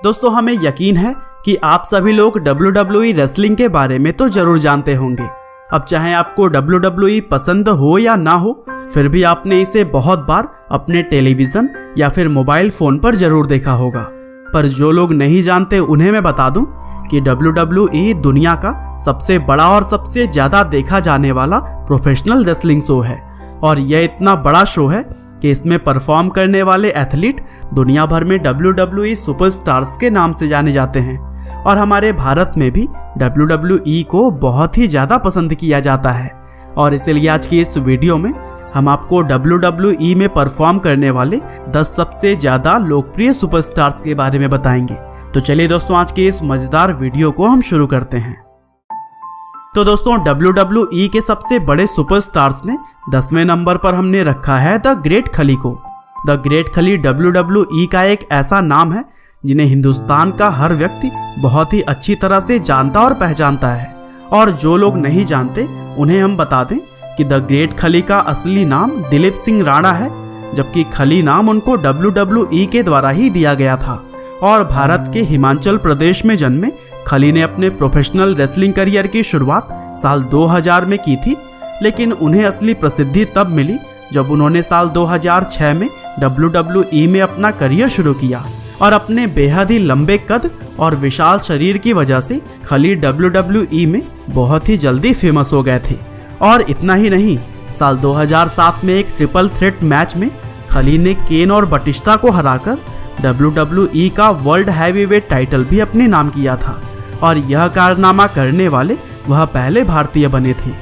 दोस्तों हमें यकीन है कि आप सभी लोग WWE रेसलिंग के बारे में तो जरूर जानते होंगे। अब चाहे आपको WWE पसंद हो या ना हो, फिर भी आपने इसे बहुत बार अपने टेलीविजन या फिर मोबाइल फोन पर जरूर देखा होगा। पर जो लोग नहीं जानते उन्हें मैं बता दूं कि WWE दुनिया का सबसे बड़ा और सबसे ज्यादा देखा जाने वाला प्रोफेशनल रेसलिंग शो है। और यह इतना बड़ा शो है कि इसमें परफॉर्म करने वाले एथलीट दुनिया भर में WWE सुपरस्टार्स के नाम से जाने जाते हैं। और हमारे भारत में भी WWE को बहुत ही ज़्यादा पसंद किया जाता है। और इसलिए आज की इस वीडियो में हम आपको WWE में परफॉर्म करने वाले 10 सबसे ज़्यादा लोकप्रिय सुपरस्टार्स के बारे में बताएंगे। तो चलिए दोस्तों, आज के इस मज़ेदार वीडियो को हम शुरू करते हैं। तो दोस्तों, WWE के सबसे बड़े सुपरस्टार्स में 10वें नंबर पर हमने रखा है द ग्रेट खली को। द ग्रेट खली WWE का एक ऐसा नाम है जिन्हें हिंदुस्तान का हर व्यक्ति बहुत ही अच्छी तरह से जानता और पहचानता है। और जो लोग नहीं जानते उन्हें हम बता दें कि द ग्रेट खली का असली नाम दिलीप सिंह राणा है, जबकि खली नाम उनको WWE के द्वारा ही दिया गया था। और भारत के हिमाचल प्रदेश में जन्मे खली ने अपने प्रोफेशनल रेसलिंग करियर की शुरुआत साल 2000 में की थी, लेकिन उन्हें असली प्रसिद्धि तब मिली जब उन्होंने साल 2006 में WWE में अपना करियर शुरू किया। और अपने बेहद ही लंबे कद और विशाल शरीर की वजह से खली WWE में बहुत ही जल्दी फेमस हो गए थे। और इतना ही नहीं, साल 2007 में एक ट्रिपल थ्रेट मैच में खली ने केन और बटिस्टा को हराकर WWE का वर्ल्ड हैवीवेट टाइटल भी अपने नाम किया था। और यह कारनामा करने वाले वह पहले भारतीय बने थे।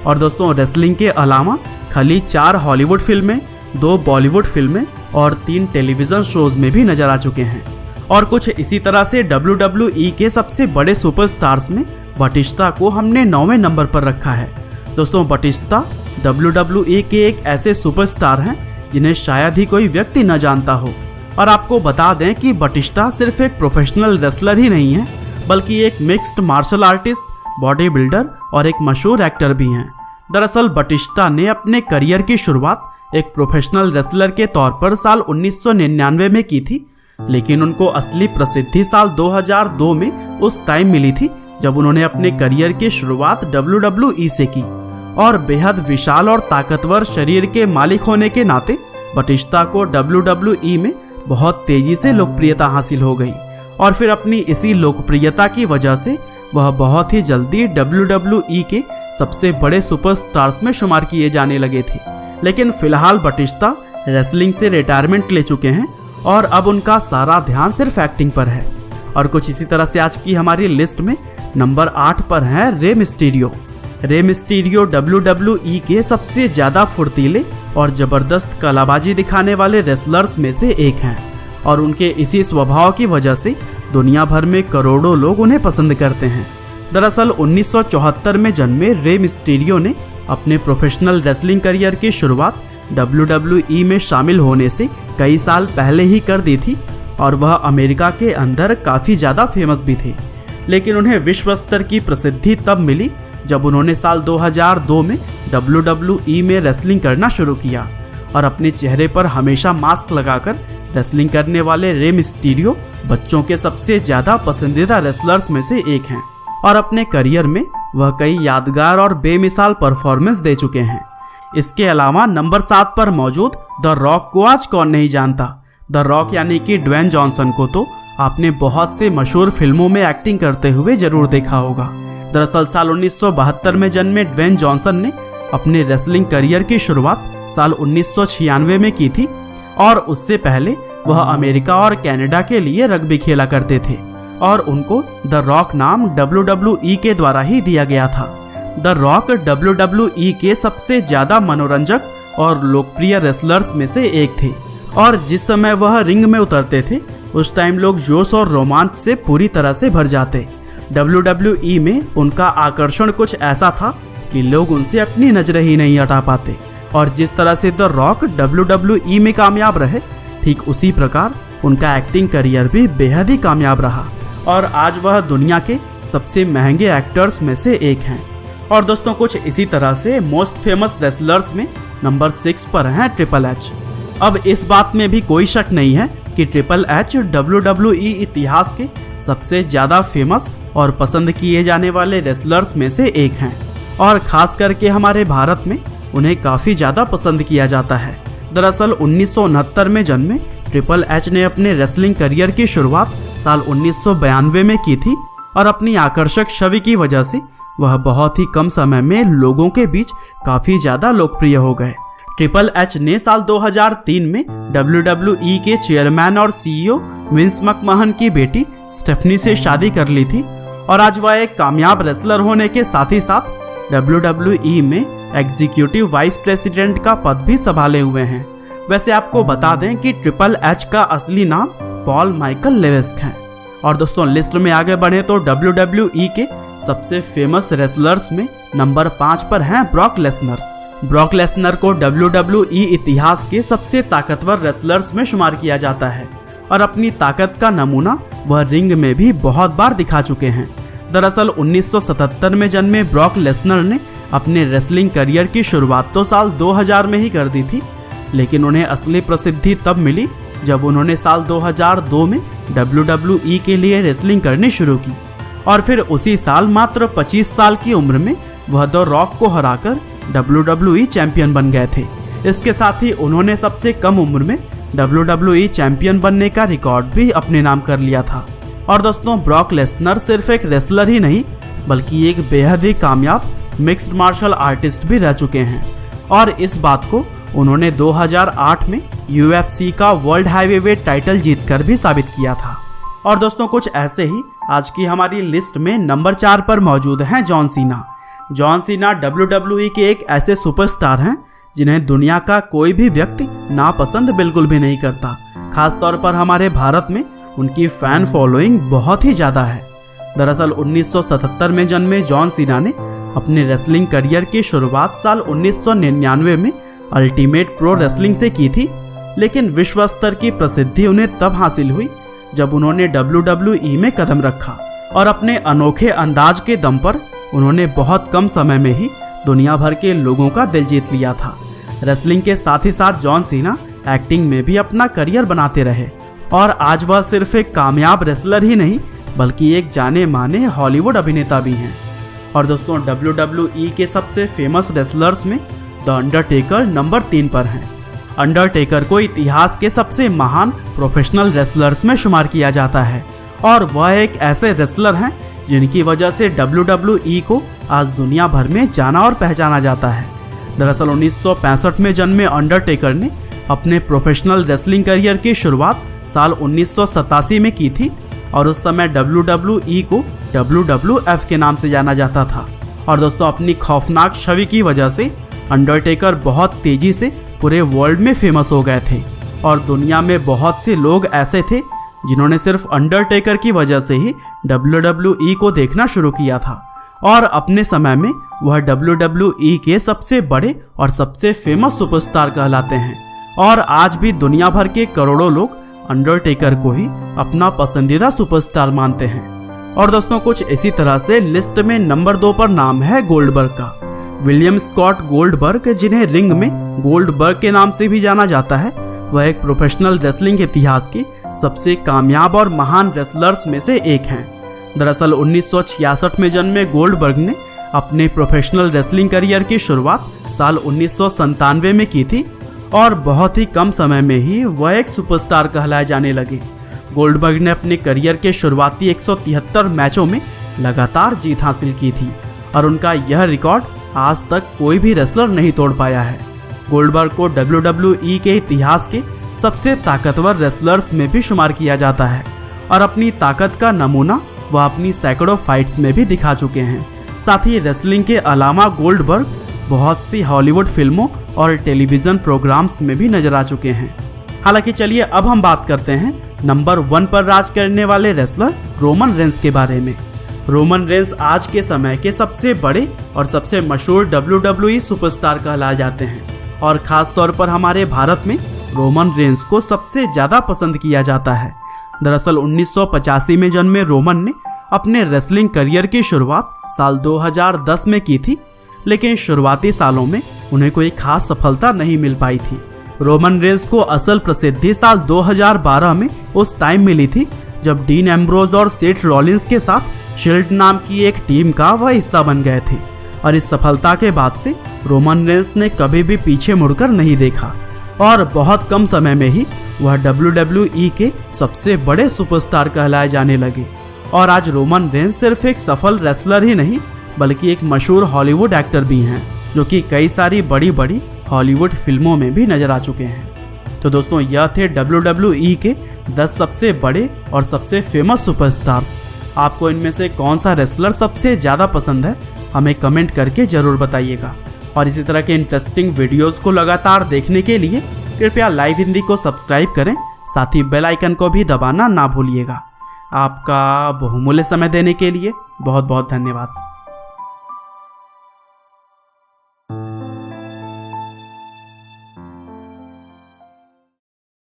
और दोस्तों, रेसलिंग के अलावा खली 4 हॉलीवुड फिल्में, 2 बॉलीवुड फिल्में और 3 टेलीविजन शोज में भी नजर आ चुके हैं। और कुछ इसी तरह से WWE के सबसे बड़े सुपरस्टार्स में बटिस्टा को हमने 9वें नंबर पर रखा है। दोस्तों, बटिस्टा WWE के एक ऐसे सुपरस्टार हैं जिन्हें शायद ही कोई व्यक्ति न जानता हो। और आपको बता दें कि बटिस्टा सिर्फ एक प्रोफेशनल रेसलर ही नहीं है, बल्कि एक mixed martial artist, body builder और एक मशहूर एक्टर भी हैं। दरअसल बटिस्टा ने अपने करियर की शुरुआत एक प्रोफेशनल रेसलर के तौर पर साल 1999 में की थी, लेकिन उनको असली प्रसिद्धि साल 2002 में उस टाइम मिली थी जब उन्होंने अपने करियर की शुरुआत WWE से की। और बेहद विशाल और ताकतवर शरीर के मालिक होने के नाते बटिस्टा को WWE में बहुत तेजी से लोकप्रियता हासिल हो गई। और फिर अपनी इसी लोकप्रियता की वजह से वह बहुत ही जल्दी WWE के सबसे बड़े सुपरस्टार्स में शुमार किए जाने लगे थे। लेकिन फिलहाल बटिस्टा रेसलिंग से रिटायरमेंट ले चुके हैं और अब उनका सारा ध्यान सिर्फ एक्टिंग पर है। और कुछ इसी तरह से आज की हमारी लिस्ट में नंबर 8 पर है Rey Mysterio. Rey Mysterio WWE के सबसे ज्यादा फुर्तीले और जबरदस्त कलाबाजी दिखाने वाले रेसलर्स में से एक हैं। और उनके इसी स्वभाव की वजह से दुनिया भर में करोड़ों लोग उन्हें पसंद करते हैं। दरअसल 1974 में जन्मे रे मिस्टीरियो ने अपने प्रोफेशनल रेसलिंग करियर की शुरुआत WWE में शामिल होने से कई साल पहले ही कर दी थी। और वह अमेरिका के अंदर काफ़ी ज़्यादा फेमस भी थे। लेकिन उन्हें विश्व स्तर की प्रसिद्धि तब मिली जब उन्होंने साल 2002 में WWE में रेसलिंग करना शुरू किया। और अपने चेहरे पर हमेशा मास्क लगाकर रेसलिंग करने वाले रे मिस्टीरियो बच्चों के सबसे ज़्यादा पसंदीदा रेसलर्स में से एक हैं। और अपने करियर में वह कई यादगार और बेमिसाल परफॉर्मेंस दे चुके हैं। इसके अलावा नंबर 7 पर मौजूद द रॉक को आज कौन नहीं जानता। द रॉक यानी कि ड्वेन जॉनसन को तो आपने बहुत से मशहूर फिल्मों में एक्टिंग करते हुए जरूर देखा होगा। दरअसल साल 1972 में जन्मे ड्वेन जॉनसन ने अपने रेसलिंग करियर की शुरुआत साल 1996 में की थी। और उससे पहले वह अमेरिका और कनाडा के लिए रग्बी खेला करते थे। और उनको द रॉक नाम WWE के द्वारा ही दिया गया था। द रॉक WWE के सबसे ज्यादा मनोरंजक और लोकप्रिय रेसलर्स में से एक थे। और जिस समय वह रिंग में उतरते थे उस टाइम लोग जोश और रोमांच से पूरी तरह से भर जाते। WWE में उनका आकर्षण कुछ ऐसा था कि लोग उनसे अपनी नजर ही नहीं हटा पाते। और जिस तरह से द रॉक WWE में कामयाब रहे, ठीक उसी प्रकार उनका एक्टिंग करियर भी बेहद ही कामयाब रहा। और आज वह दुनिया के सबसे महंगे एक्टर्स में से एक हैं। और दोस्तों, कुछ इसी तरह से मोस्ट फेमस रेसलर्स में नंबर 6 पर हैं ट्रिपल एच। अब इस बात में भी कोई शक नहीं है कि ट्रिपल एच WWE इतिहास के सबसे ज़्यादा फेमस और पसंद किए जाने वाले रेसलर्स में से एक हैं और ख़ास करके हमारे भारत में उन्हें काफ़ी ज़्यादा पसंद किया जाता है। दरअसल 1969 में जन्मे ट्रिपल एच ने अपने रेसलिंग करियर की शुरुआत साल 1992 में की थी और अपनी आकर्षक छवि की वजह से वह बहुत ही कम समय में लोगों के बीच काफ़ी ज़्यादा लोकप्रिय हो गए। ट्रिपल एच ने साल 2003 में WWE के चेयरमैन और CEO विंस मैकमहन की बेटी स्टेफनी से शादी कर ली थी और आज वह एक कामयाब रेसलर होने के साथ ही साथ WWE में एग्जीक्यूटिव वाइस प्रेसिडेंट का पद भी संभाले हुए हैं। वैसे आपको बता दें कि ट्रिपल एच का असली नाम पॉल माइकल लेवेस्क है। और दोस्तों लिस्ट में आगे बढ़े तो WWE के सबसे फेमस रेसलर्स में नंबर 5 पर हैं ब्रॉक लेसनर। ब्रॉक लेसनर को WWE इतिहास के सबसे ताकतवर रेसलर्स में शुमार किया जाता है और अपनी ताकत का नमूना वह रिंग में भी बहुत बार दिखा चुके हैं। दरअसल 1977 में जन्मे ब्रॉक लेसनर ने अपने रेसलिंग करियर की शुरुआत तो साल 2000 में ही कर दी थी, लेकिन उन्हें असली प्रसिद्धि तब मिली जब उन्होंने साल 2002 में WWE के लिए रेसलिंग करनी शुरू की और फिर उसी साल मात्र 25 साल की उम्र में वह द रॉक को हराकर WWE चैंपियन बन गए थे। इसके साथ ही उन्होंने सबसे कम उम्र में WWE चैंपियन बनने का रिकॉर्ड भी अपने नाम कर लिया था। और दोस्तों ब्रॉक लेसनर सिर्फ एक रेसलर ही नहीं बल्कि एक बेहद ही कामयाब मिक्स्ड मार्शल आर्टिस्ट भी रह चुके हैं और इस बात को उन्होंने 2008 में UFC का वर्ल्ड हैवीवेट टाइटल जीतकर भी साबित किया था। और दोस्तों कुछ ऐसे ही आज की हमारी लिस्ट में नंबर 4 पर मौजूद हैं John Cena. John Cena WWE के एक ऐसे सुपरस्टार हैं जिन्हें दुनिया का कोई भी व्यक्ति नापसंद बिल्कुल भी नहीं करता। खास तौर पर हमारे भारत में उनकी फैन फॉलोइंग बहुत ही ज़्यादा है। दरअसल 1977 में जन्मे जॉन सीना ने अपने रेसलिंग करियर की शुरुआत साल 1999 में अल्टीमेट प्रो रेसलिंग से की थी, लेकिन विश्व स्तर की प्रसिद्धि उन्हें तब हासिल हुई जब उन्होंने WWE में कदम रखा और अपने अनोखे अंदाज के दम पर उन्होंने बहुत कम समय में ही दुनिया भर के लोगों का दिल जीत लिया था। रेसलिंग के साथ ही साथ जॉन सीना एक्टिंग में भी अपना करियर बनाते रहे और आज वह सिर्फ एक कामयाब रेसलर ही नहीं बल्कि एक जाने माने हॉलीवुड अभिनेता भी हैं। और दोस्तों WWE के सबसे फेमस रेसलर्स में द अंडरटेकर नंबर 3 पर हैं। अंडरटेकर को इतिहास के सबसे महान प्रोफेशनल रेसलर्स में शुमार किया जाता है और वह एक ऐसे रेसलर हैं जिनकी वजह से WWE को आज दुनिया भर में जाना और पहचाना जाता है। दरअसल 1965 में जन्मे अंडरटेकर ने अपने प्रोफेशनल रेसलिंग करियर की शुरुआत साल 1987 में की थी और उस समय WWE को WWF के नाम से जाना जाता था। और दोस्तों अपनी खौफनाक छवि की वजह से अंडरटेकर बहुत तेजी से पूरे वर्ल्ड में फेमस हो गए थे और दुनिया में बहुत से लोग ऐसे थे जिन्होंने सिर्फ अंडरटेकर की वजह से ही WWE को देखना शुरू किया था और अपने समय में वह WWE के सबसे बड़े और सबसे फेमस सुपरस्टार कहलाते हैं और आज भी दुनिया भर के करोड़ों लोग अंडरटेकर को ही अपना पसंदीदा सुपरस्टार मानते हैं। और दोस्तों कुछ इसी तरह से लिस्ट में नंबर 2 पर नाम है गोल्डबर्ग का। विलियम स्कॉट गोल्डबर्ग, जिन्हें रिंग में गोल्डबर्ग के नाम से भी जाना जाता है, वह एक प्रोफेशनल रेसलिंग इतिहास के सबसे कामयाब और महान रेसलर्स में से एक हैं। दरअसल 1966 में जन्मे गोल्डबर्ग ने अपने प्रोफेशनल रेसलिंग करियर की शुरुआत साल 1997 में की थी और बहुत ही कम समय में ही वह एक सुपरस्टार कहलाए जाने लगे। गोल्डबर्ग ने अपने करियर के शुरुआती 173 मैचों में लगातार जीत हासिल की थी और उनका यह रिकॉर्ड आज तक कोई भी रेसलर नहीं तोड़ पाया है। गोल्डबर्ग को WWE के इतिहास के सबसे ताकतवर रेसलर्स में भी शुमार किया जाता है और अपनी ताकत का नमूना वह अपनी सैकड़ों फाइट्स में भी दिखा चुके हैं। साथ ही रेसलिंग के अलावा गोल्डबर्ग बहुत सी हॉलीवुड फिल्मों और टेलीविज़न प्रोग्राम्स में भी नजर आ चुके हैं। हालांकि चलिए अब हम बात करते हैं नंबर 1 पर राज करने वाले रेसलर रोमन रेंस के बारे में। रोमन रेंस आज के समय के सबसे बड़े और सबसे मशहूर WWE सुपरस्टार कहलाए जाते हैं और ख़ास तौर पर हमारे भारत में रोमन रेंस को सबसे ज़्यादा पसंद किया जाता है। दरअसल 1985 में जन्मे रोमन ने अपने रेसलिंग करियर की शुरुआत साल 2010 में की थी, लेकिन शुरुआती सालों में उन्हें कोई खास सफलता नहीं मिल पाई थी रोमन रेंस को असल प्रसिद्धि साल 2012 में उस टाइम मिली थी जब डीन एम्ब्रोज और सेथ रॉलिंस के साथ शील्ड नाम की एक टीम का वह हिस्सा बन गए थे। और इस सफलता के बाद से रोमन रेंस ने कभी भी पीछे मुड़कर नहीं देखा और बहुत कम समय में ही वह WWE के सबसे बड़े सुपरस्टार कहलाए जाने लगे। और आज रोमन रेंस सिर्फ एक सफल रेसलर ही नहीं बल्कि एक मशहूर हॉलीवुड एक्टर भी हैं, जो कि कई सारी बड़ी बड़ी हॉलीवुड फिल्मों में भी नजर आ चुके हैं। तो दोस्तों, यह थे WWE के 10 सबसे बड़े और सबसे फेमस सुपरस्टार्स। आपको इनमें से कौन सा रेसलर सबसे ज़्यादा पसंद है, हमें कमेंट करके ज़रूर बताइएगा। और इसी तरह के इंटरेस्टिंग वीडियोस को लगातार देखने के लिए कृपया लाइव हिंदी को सब्सक्राइब करें, साथ ही बेल आइकन को भी दबाना ना भूलिएगा। आपका बहुमूल्य समय देने के लिए बहुत बहुत धन्यवाद।